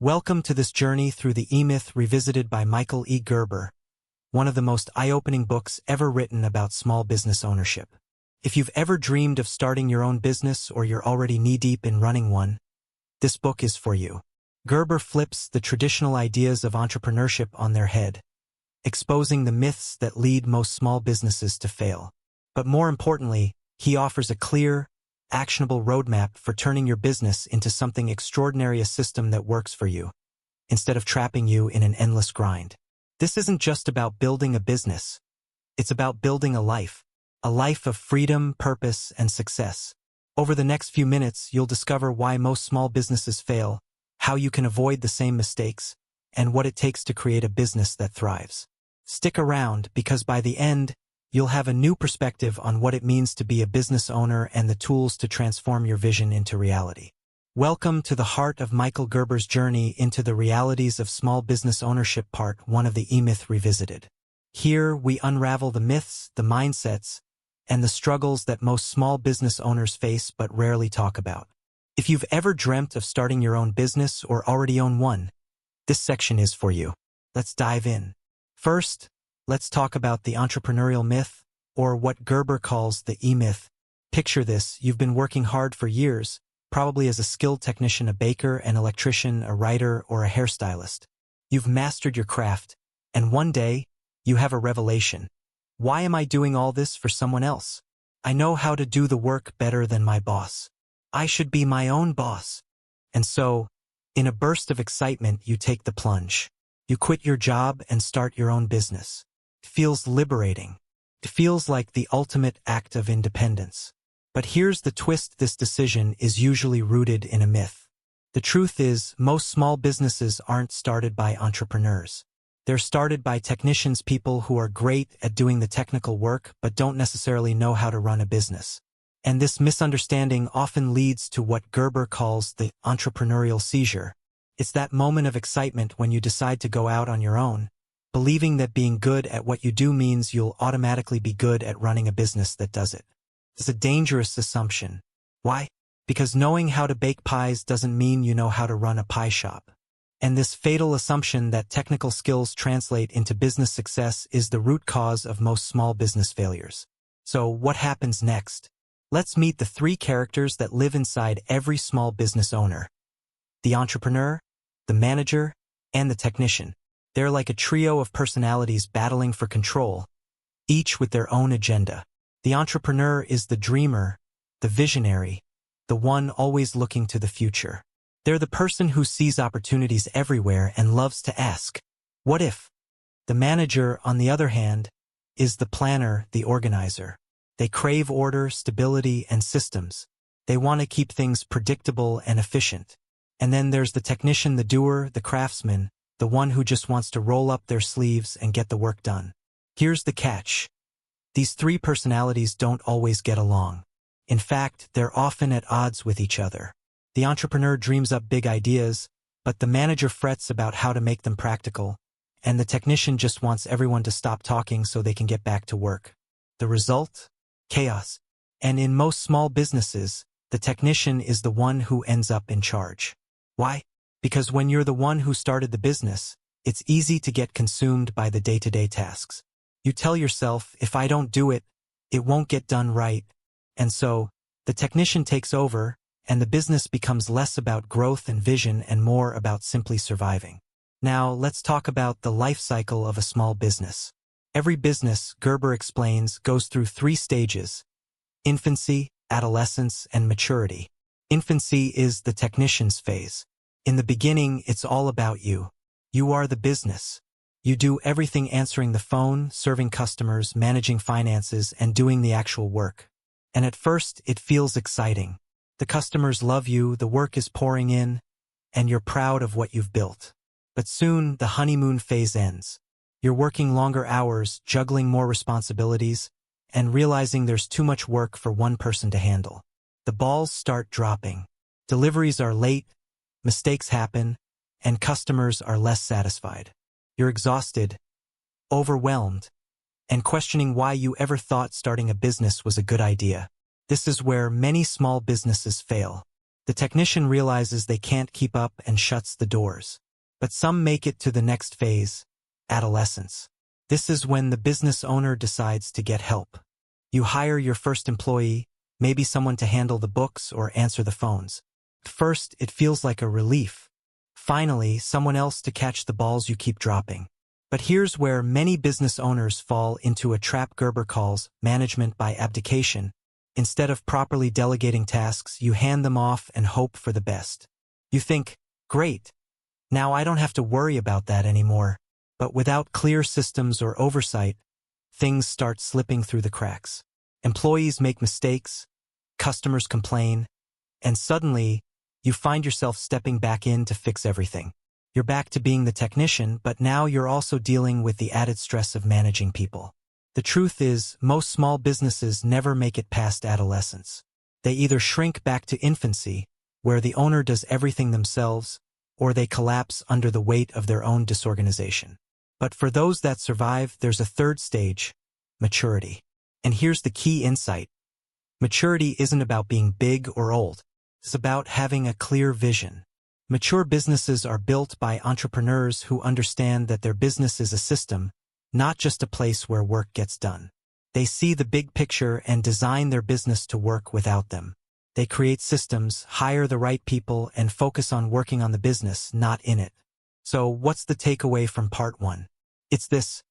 Welcome to this journey through the E-Myth revisited by Michael E. Gerber, one of the most eye-opening books ever written about small business ownership. If you've ever dreamed of starting your own business or you're already knee-deep in running one, this book is for you. Gerber flips the traditional ideas of entrepreneurship on their head, exposing the myths that lead most small businesses to fail. But more importantly, he offers a clear, actionable roadmap for turning your business into something extraordinary, a system that works for you, instead of trapping you in an endless grind. This isn't just about building a business. It's about building a life of freedom, purpose, and success. Over the next few minutes, you'll discover why most small businesses fail, how you can avoid the same mistakes, and what it takes to create a business that thrives. Stick around, because by the end, you'll have a new perspective on what it means to be a business owner and the tools to transform your vision into reality. Welcome to the heart of Michael Gerber's journey into the realities of small business ownership, part 1 of the E-Myth Revisited. Here, we unravel the myths, the mindsets, and the struggles that most small business owners face but rarely talk about. If you've ever dreamt of starting your own business or already own one, this section is for you. Let's dive in. First, let's talk about the entrepreneurial myth, or what Gerber calls the E-Myth. Picture this: you've been working hard for years, probably as a skilled technician, a baker, an electrician, a writer, or a hairstylist. You've mastered your craft, and one day, you have a revelation. Why am I doing all this for someone else? I know how to do the work better than my boss. I should be my own boss. And so, in a burst of excitement, you take the plunge. You quit your job and start your own business. It feels liberating. It feels like the ultimate act of independence. But here's the twist: this decision is usually rooted in a myth. The truth is, most small businesses aren't started by entrepreneurs. They're started by technicians, people who are great at doing the technical work but don't necessarily know how to run a business. And this misunderstanding often leads to what Gerber calls the entrepreneurial seizure. It's that moment of excitement when you decide to go out on your own, believing that being good at what you do means you'll automatically be good at running a business that does it. It's a dangerous assumption. Why? Because knowing how to bake pies doesn't mean you know how to run a pie shop. And this fatal assumption that technical skills translate into business success is the root cause of most small business failures. So what happens next? Let's meet the 3 characters that live inside every small business owner: the entrepreneur, the manager, and the technician. They're like a trio of personalities battling for control, each with their own agenda. The entrepreneur is the dreamer, the visionary, the one always looking to the future. They're the person who sees opportunities everywhere and loves to ask, what if? The manager, on the other hand, is the planner, the organizer. They crave order, stability, and systems. They want to keep things predictable and efficient. And then there's the technician, the doer, the craftsman, the one who just wants to roll up their sleeves and get the work done. Here's the catch. These 3 personalities don't always get along. In fact, they're often at odds with each other. The entrepreneur dreams up big ideas, but the manager frets about how to make them practical, and the technician just wants everyone to stop talking so they can get back to work. The result? Chaos. And in most small businesses, the technician is the one who ends up in charge. Why? Because when you're the one who started the business, it's easy to get consumed by the day-to-day tasks. You tell yourself, if I don't do it, it won't get done right. And so, the technician takes over, and the business becomes less about growth and vision and more about simply surviving. Now, let's talk about the life cycle of a small business. Every business, Gerber explains, goes through 3 stages: infancy, adolescence, and maturity. Infancy is the technician's phase. In the beginning, it's all about you. You are the business. You do everything: answering the phone, serving customers, managing finances, and doing the actual work. And at first, it feels exciting. The customers love you, the work is pouring in, and you're proud of what you've built. But soon, the honeymoon phase ends. You're working longer hours, juggling more responsibilities, and realizing there's too much work for one person to handle. The balls start dropping. Deliveries are late, mistakes happen, and customers are less satisfied. You're exhausted, overwhelmed, and questioning why you ever thought starting a business was a good idea. This is where many small businesses fail. The technician realizes they can't keep up and shuts the doors. But some make it to the next phase, adolescence. This is when the business owner decides to get help. You hire your first employee, maybe someone to handle the books or answer the phones. At first, it feels like a relief. Finally, someone else to catch the balls you keep dropping. But here's where many business owners fall into a trap Gerber calls management by abdication. Instead of properly delegating tasks, you hand them off and hope for the best. You think, great, now I don't have to worry about that anymore. But without clear systems or oversight, things start slipping through the cracks. Employees make mistakes, customers complain, and suddenly, you find yourself stepping back in to fix everything. You're back to being the technician, but now you're also dealing with the added stress of managing people. The truth is, most small businesses never make it past adolescence. They either shrink back to infancy, where the owner does everything themselves, or they collapse under the weight of their own disorganization. But for those that survive, there's a third stage, maturity. And here's the key insight. Maturity isn't about being big or old. It's about having a clear vision. Mature businesses are built by entrepreneurs who understand that their business is a system, not just a place where work gets done. They see the big picture and design their business to work without them. They create systems, hire the right people, and focus on working on the business, not in it. So what's the takeaway from part 1? It's this.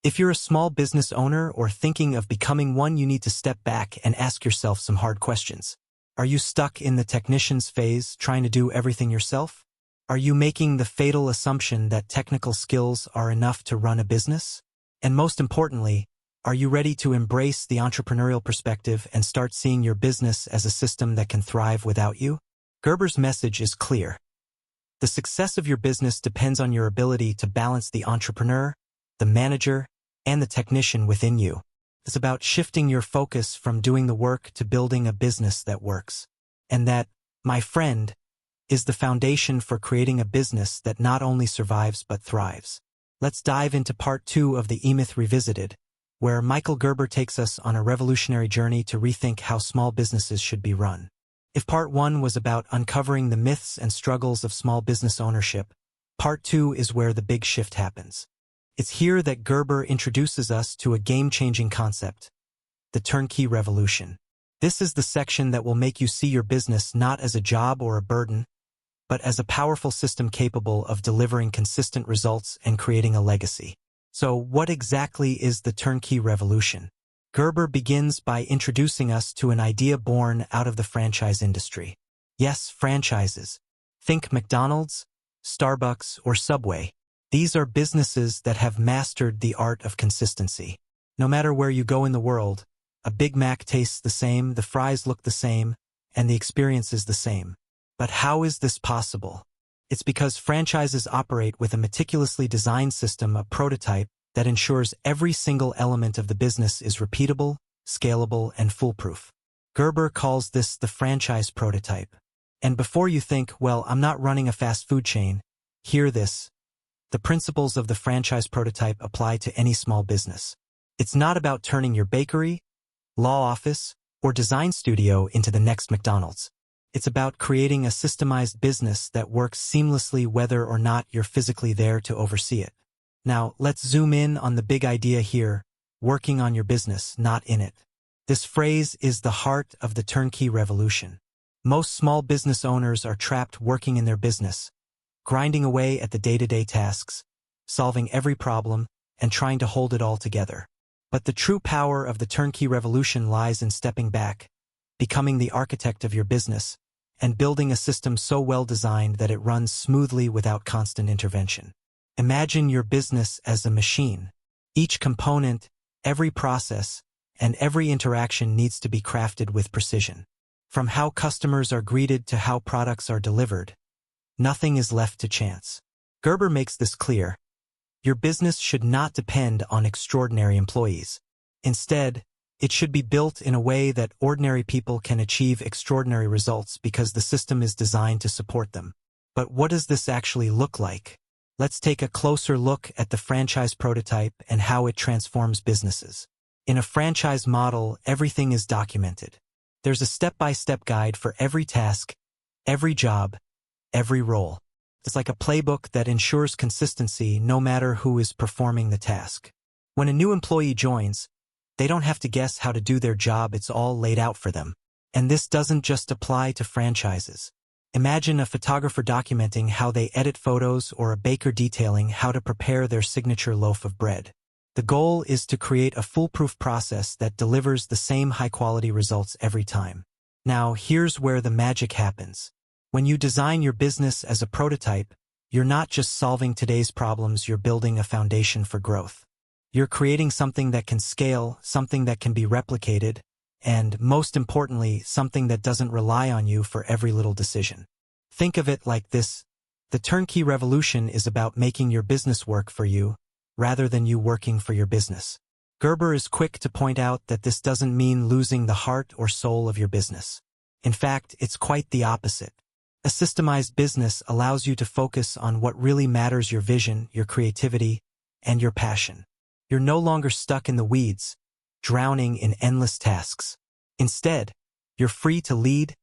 If you're a small business owner or thinking of becoming one, you need to step back and ask yourself some hard questions. Are you stuck in the technician's phase, trying to do everything yourself? Are you making the fatal assumption that technical skills are enough to run a business? And most importantly, are you ready to embrace the entrepreneurial perspective and start seeing your business as a system that can thrive without you? Gerber's message is clear. The success of your business depends on your ability to balance the entrepreneur, the manager, and the technician within you. It's about shifting your focus from doing the work to building a business that works. And that, my friend, is the foundation for creating a business that not only survives but thrives. Let's dive into part 2 of the E-Myth Revisited, where Michael Gerber takes us on a revolutionary journey to rethink how small businesses should be run. If part 1 was about uncovering the myths and struggles of small business ownership, part 2 is where the big shift happens. It's here that Gerber introduces us to a game-changing concept, the turnkey revolution. This is the section that will make you see your business not as a job or a burden, but as a powerful system capable of delivering consistent results and creating a legacy. So what exactly is the turnkey revolution? Gerber begins by introducing us to an idea born out of the franchise industry. Yes, franchises. Think McDonald's, Starbucks, or Subway. These are businesses that have mastered the art of consistency. No matter where you go in the world, a Big Mac tastes the same, the fries look the same, and the experience is the same. But how is this possible? It's because franchises operate with a meticulously designed system, a prototype, that ensures every single element of the business is repeatable, scalable, and foolproof. Gerber calls this the franchise prototype. And before you think, well, I'm not running a fast food chain, hear this. The principles of the franchise prototype apply to any small business. It's not about turning your bakery, law office, or design studio into the next McDonald's. It's about creating a systemized business that works seamlessly whether or not you're physically there to oversee it. Now, let's zoom in on the big idea here, working on your business, not in it. This phrase is the heart of the turnkey revolution. Most small business owners are trapped working in their business, grinding away at the day-to-day tasks, solving every problem, and trying to hold it all together. But the true power of the turnkey revolution lies in stepping back, becoming the architect of your business, and building a system so well designed that it runs smoothly without constant intervention. Imagine your business as a machine. Each component, every process, and every interaction needs to be crafted with precision. From how customers are greeted to how products are delivered, nothing is left to chance. Gerber makes this clear. Your business should not depend on extraordinary employees. Instead, it should be built in a way that ordinary people can achieve extraordinary results because the system is designed to support them. But what does this actually look like? Let's take a closer look at the franchise prototype and how it transforms businesses. In a franchise model, everything is documented. There's a step-by-step guide for every task, Every job, every role. It's like a playbook that ensures consistency no matter who is performing the task. When a new employee joins, they don't have to guess how to do their job, it's all laid out for them. And this doesn't just apply to franchises. Imagine a photographer documenting how they edit photos or a baker detailing how to prepare their signature loaf of bread. The goal is to create a foolproof process that delivers the same high-quality results every time. Now, here's where the magic happens. When you design your business as a prototype, you're not just solving today's problems, you're building a foundation for growth. You're creating something that can scale, something that can be replicated, and, most importantly, something that doesn't rely on you for every little decision. Think of it like this. The turnkey revolution is about making your business work for you, rather than you working for your business. Gerber is quick to point out that this doesn't mean losing the heart or soul of your business. In fact, it's quite the opposite. A systemized business allows you to focus on what really matters: your vision, your creativity, and your passion. You're no longer stuck in the weeds, drowning in endless tasks. Instead, you're free to lead,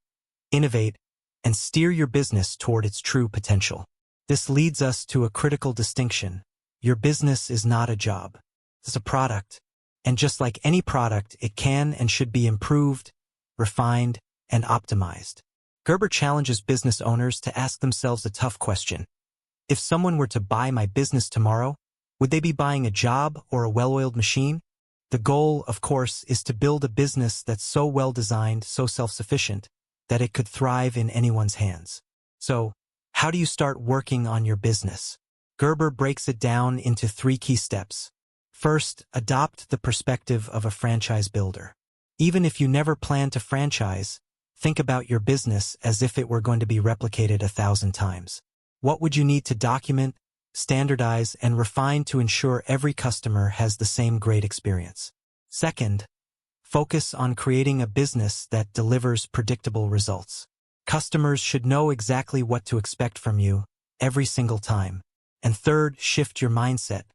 innovate, and steer your business toward its true potential. This leads us to a critical distinction. Your business is not a job. It's a product. And just like any product, it can and should be improved, refined, and optimized. Gerber challenges business owners to ask themselves a tough question. If someone were to buy my business tomorrow, would they be buying a job or a well-oiled machine? The goal, of course, is to build a business that's so well-designed, so self-sufficient, that it could thrive in anyone's hands. So, how do you start working on your business? Gerber breaks it down into 3 key steps. First, adopt the perspective of a franchise builder. Even if you never plan to franchise, think about your business as if it were going to be replicated 1,000 times. What would you need to document, standardize, and refine to ensure every customer has the same great experience? Second, focus on creating a business that delivers predictable results. Customers should know exactly what to expect from you every single time. And third, shift your mindset.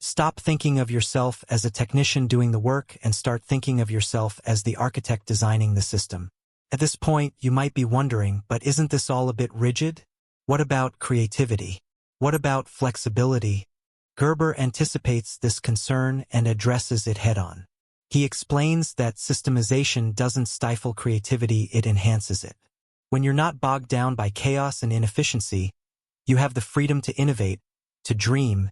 Stop thinking of yourself as a technician doing the work and start thinking of yourself as the architect designing the system. At this point, you might be wondering, but isn't this all a bit rigid? What about creativity? What about flexibility? Gerber anticipates this concern and addresses it head-on. He explains that systemization doesn't stifle creativity, it enhances it. When you're not bogged down by chaos and inefficiency, you have the freedom to innovate, to dream,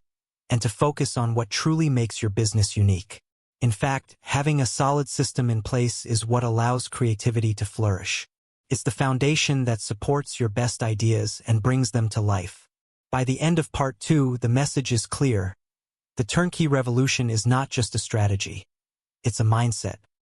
and to focus on what truly makes your business unique. In fact, having a solid system in place is what allows creativity to flourish. It's the foundation that supports your best ideas and brings them to life. By the end of part 2, the message is clear. The turnkey revolution is not just a strategy. It's a mindset.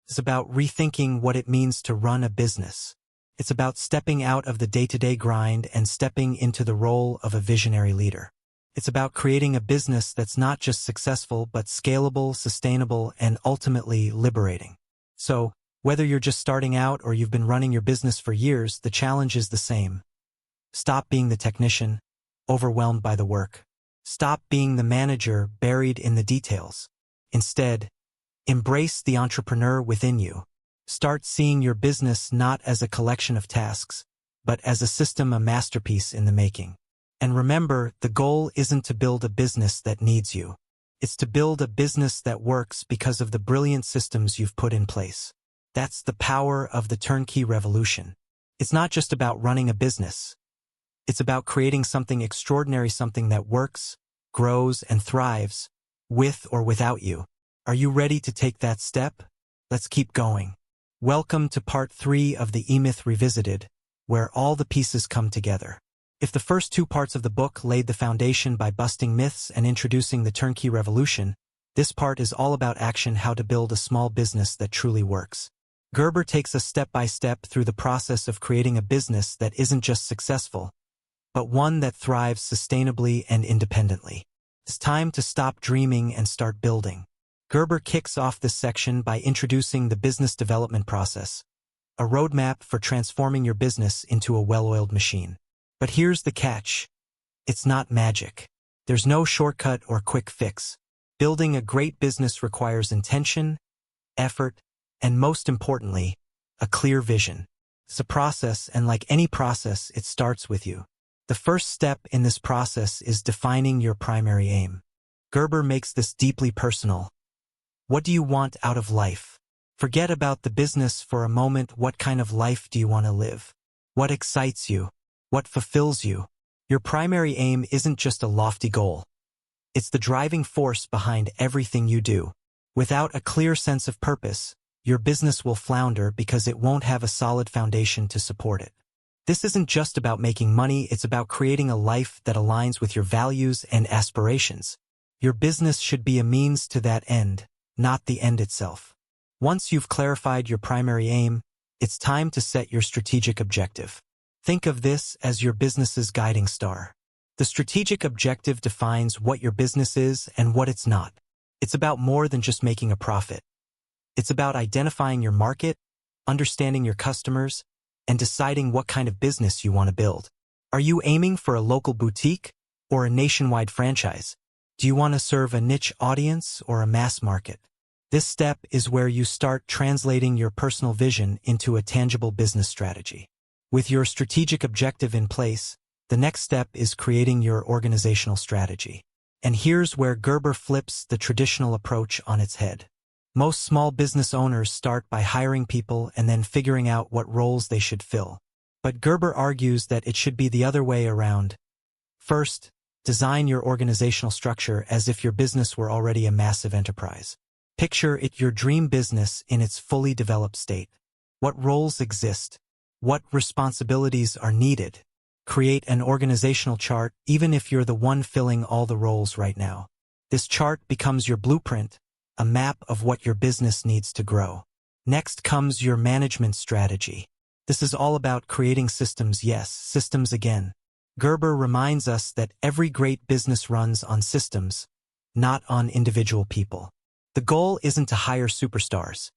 It's about rethinking what it means to run a business. It's about stepping out of the day-to-day grind and stepping into the role of a visionary leader. It's about creating a business that's not just successful but scalable, sustainable, and ultimately liberating. So, whether you're just starting out or you've been running your business for years, the challenge is the same. Stop being the technician, overwhelmed by the work. Stop being the manager, buried in the details. Instead, embrace the entrepreneur within you. Start seeing your business not as a collection of tasks, but as a system, a masterpiece in the making. And remember, the goal isn't to build a business that needs you. It's to build a business that works because of the brilliant systems you've put in place. That's the power of the turnkey revolution. It's not just about running a business. It's about creating something extraordinary, something that works, grows, and thrives, with or without you. Are you ready to take that step? Let's keep going. Welcome to part 3 of the E-Myth Revisited, where all the pieces come together. If the first 2 parts of the book laid the foundation by busting myths and introducing the turnkey revolution, this part is all about action, how to build a small business that truly works. Gerber takes us step by step through the process of creating a business that isn't just successful, but one that thrives sustainably and independently. It's time to stop dreaming and start building. Gerber kicks off this section by introducing the business development process, a roadmap for transforming your business into a well-oiled machine. But here's the catch. It's not magic. There's no shortcut or quick fix. Building a great business requires intention, effort, and most importantly, a clear vision. It's a process, and like any process, it starts with you. The first step in this process is defining your primary aim. Gerber makes this deeply personal. What do you want out of life? Forget about the business for a moment. What kind of life do you want to live? What excites you? What fulfills you? Your primary aim isn't just a lofty goal. It's the driving force behind everything you do. Without a clear sense of purpose, your business will flounder because it won't have a solid foundation to support it. This isn't just about making money, it's about creating a life that aligns with your values and aspirations. Your business should be a means to that end, not the end itself. Once you've clarified your primary aim, it's time to set your strategic objective. Think of this as your business's guiding star. The strategic objective defines what your business is and what it's not. It's about more than just making a profit. It's about identifying your market, understanding your customers, and deciding what kind of business you want to build. Are you aiming for a local boutique or a nationwide franchise? Do you want to serve a niche audience or a mass market? This step is where you start translating your personal vision into a tangible business strategy. With your strategic objective in place, the next step is creating your organizational strategy. And here's where Gerber flips the traditional approach on its head. Most small business owners start by hiring people and then figuring out what roles they should fill. But Gerber argues that it should be the other way around. First, design your organizational structure as if your business were already a massive enterprise. Picture it your dream business in its fully developed state. What roles exist? What responsibilities are needed? Create an organizational chart, even if you're the one filling all the roles right now. This chart becomes your blueprint, a map of what your business needs to grow. Next comes your management strategy. This is all about creating systems, yes, systems again. Gerber reminds us that every great business runs on systems, not on individual people. The goal isn't to hire superstars.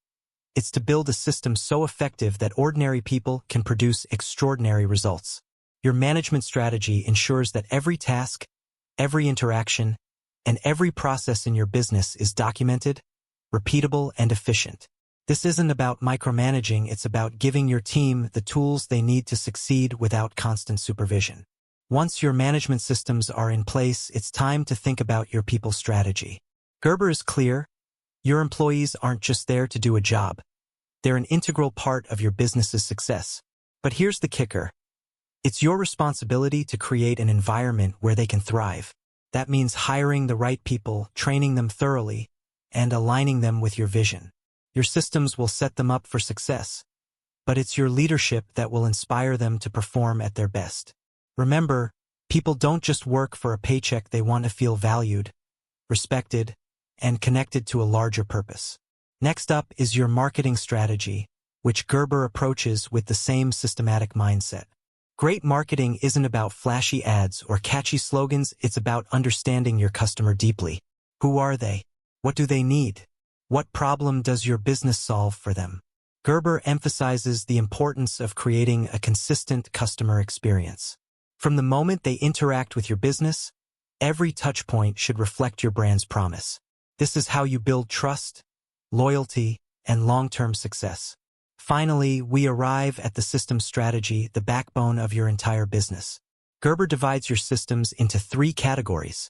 It's to build a system so effective that ordinary people can produce extraordinary results. Your management strategy ensures that every task, every interaction, and every process in your business is documented, repeatable, and efficient. This isn't about micromanaging, it's about giving your team the tools they need to succeed without constant supervision. Once your management systems are in place, it's time to think about your people strategy. Gerber is clear. Your employees aren't just there to do a job. They're an integral part of your business's success. But here's the kicker. It's your responsibility to create an environment where they can thrive. That means hiring the right people, training them thoroughly, and aligning them with your vision. Your systems will set them up for success, but it's your leadership that will inspire them to perform at their best. Remember, people don't just work for a paycheck, they want to feel valued, respected, and connected to a larger purpose. Next up is your marketing strategy, which Gerber approaches with the same systematic mindset. Great marketing isn't about flashy ads or catchy slogans, it's about understanding your customer deeply. Who are they? What do they need? What problem does your business solve for them? Gerber emphasizes the importance of creating a consistent customer experience. From the moment they interact with your business, every touchpoint should reflect your brand's promise. This is how you build trust, loyalty, and long-term success. Finally, we arrive at the system strategy, the backbone of your entire business. Gerber divides your systems into 3 categories: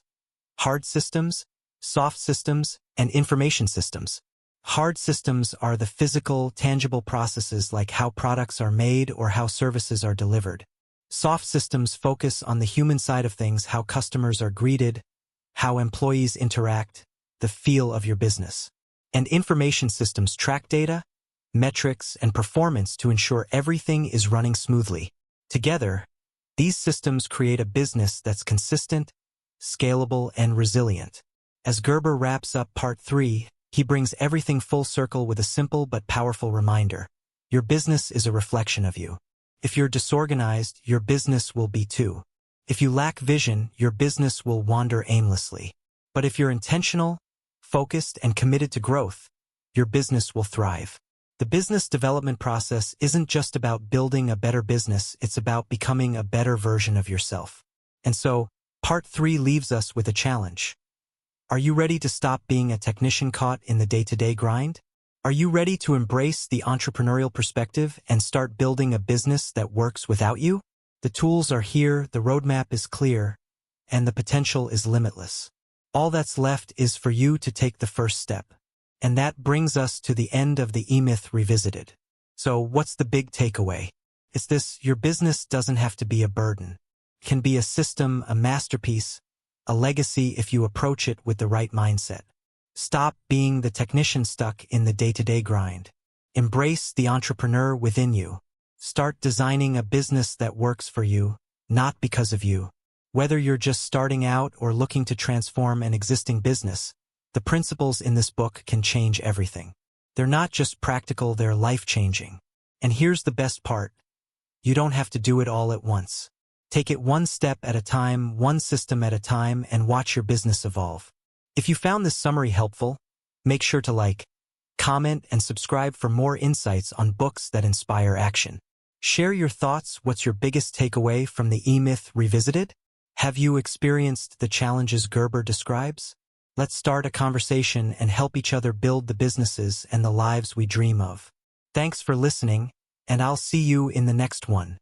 hard systems, soft systems, and information systems. Hard systems are the physical, tangible processes like how products are made or how services are delivered. Soft systems focus on the human side of things, how customers are greeted, how employees interact, the feel of your business. And information systems track data, metrics, and performance to ensure everything is running smoothly. Together, these systems create a business that's consistent, scalable, and resilient. As Gerber wraps up part 3, he brings everything full circle with a simple but powerful reminder. Your business is a reflection of you. If you're disorganized, your business will be too. If you lack vision, your business will wander aimlessly. But if you're intentional, focused, and committed to growth, your business will thrive. The business development process isn't just about building a better business, it's about becoming a better version of yourself. And so, part 3 leaves us with a challenge. Are you ready to stop being a technician caught in the day-to-day grind? Are you ready to embrace the entrepreneurial perspective and start building a business that works without you? The tools are here, the roadmap is clear, and the potential is limitless. All that's left is for you to take the first step. And that brings us to the end of the E-Myth Revisited. So what's the big takeaway? It's this: your business doesn't have to be a burden. It can be a system, a masterpiece, a legacy if you approach it with the right mindset. Stop being the technician stuck in the day-to-day grind. Embrace the entrepreneur within you. Start designing a business that works for you, not because of you. Whether you're just starting out or looking to transform an existing business, the principles in this book can change everything. They're not just practical, they're life-changing. And here's the best part: you don't have to do it all at once. Take it one step at a time, one system at a time, and watch your business evolve. If you found this summary helpful, make sure to like, comment, and subscribe for more insights on books that inspire action. Share your thoughts. What's your biggest takeaway from the E-Myth Revisited? Have you experienced the challenges Gerber describes? Let's start a conversation and help each other build the businesses and the lives we dream of. Thanks for listening, and I'll see you in the next one.